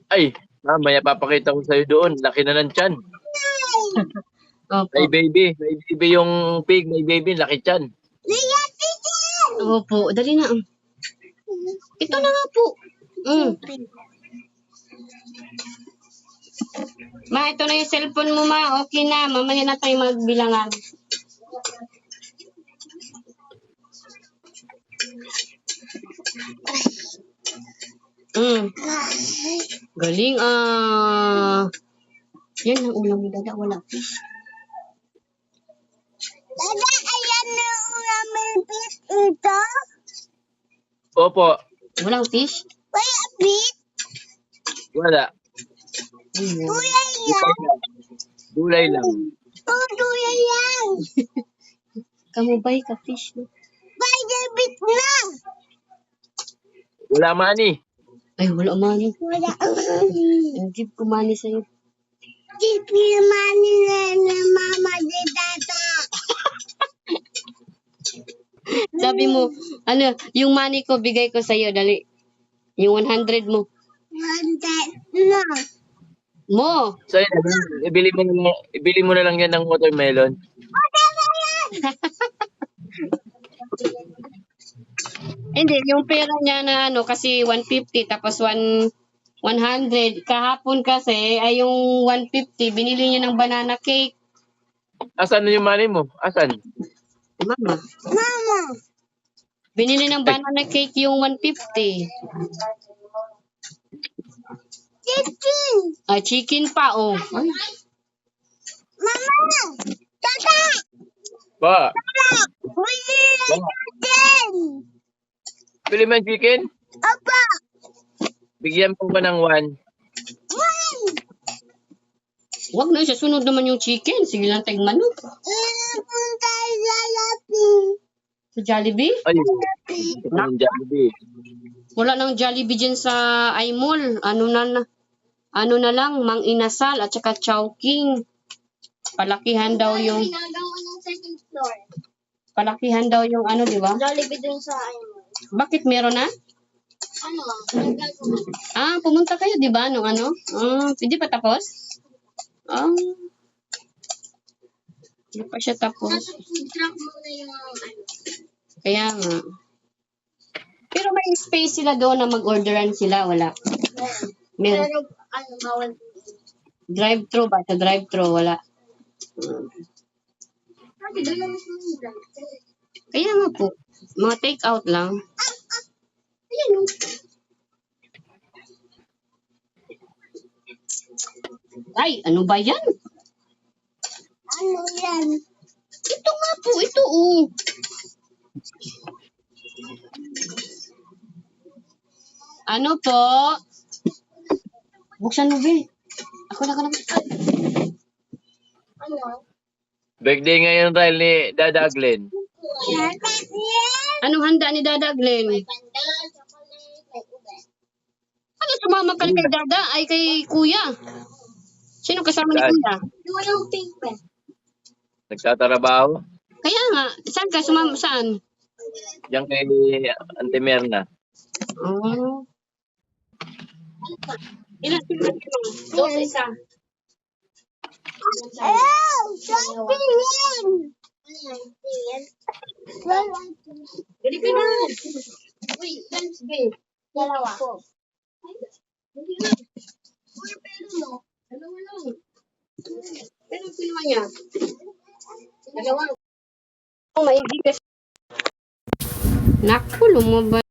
Ay, mamaya papakita ko sa'yo doon. Laki na ng tiyan. Opo. May baby. May baby yung pig. May baby. Laki tiyan. Opo. Dali na. Ito na nga po. Ma, ito na yung cellphone mo, ma. Okay na. Mamaya na tayo magbilangan. Galing, Yan ang ulam ni Dada. Wala fish. Dada, ayan na ulam ng fish ito. Opo. Walang fish? Wala fish. Wala. Gulay lang. Gulay lang. Gulay lang. Kamubay ka fish. No? Bye, bit na. Wala money. Ay, wala money. Wala. Give ko money sa'yo. Give me money na mama de Dada. Sabi mo, yung money ko, bigay ko sa'yo. Dali. Yung 100 mo. 100 na. Mo! So, ibili mo na lang yan ng watermelon. Hindi, yung pera niya na kasi 150 tapos 100. Kahapon kasi ay yung 150 binili niya ng banana cake. Asan na yung money mo? Asan? Mama. Binili ng banana cake yung 150. Chicken. Ay, chicken pa, oh. Ay. Mama. Tata. Ba? Bili na chicken. Bili mo yung chicken? Opo. Bigyan mo ba ng 1? Wag na siya, sunod naman yung chicken. Sige lang, manok. Punta sa Jollibee. Sa Jollibee? Ay, yung Jollibee. Wala nang Jollibee dyan sa iMall. Ano na lang, Mang Inasal at saka Chowking. Palakihan daw yung... Palakihan daw yung di ba? Jollibee dun sa Bakit meron na? Pumunta kayo, di ba? Hindi pa tapos? Hindi pa siya tapos. food truck muna yung Kaya nga. Pero may space sila doon na mag-orderan sila. Wala. Meron. Pero bawal. Drive-thru ba? Sa drive-thru, wala. Kaya nga po. Mga take-out lang. Ayan o. Ay, ano ba yan? Ano yan? Ito nga po, ito Ano po? Buksan mo, Be. Ako na. Ano? Birthday ngayon, Ryle, ni Dada Glenn. Anong handa ni Dada Glenn? May panda, chocolate, may ube. Ano, sumama ka kay Dada? Ay, kay Kuya. Sino kasama ni Kuya? Walang pink pen. Nagtatrabaho. Kaya nga, saan ka? Sumama saan? Diyan kay Auntie Merna. Oh. Ilan sila? Dos, isa. Oh, shopping yan! Dali ka na. Uy, lunch bill. Dalawa. Hindi na. Pero no. Dalawa lang. Pero kinuha niya. Dalawa. Maigi kasi. Naku, lumabas.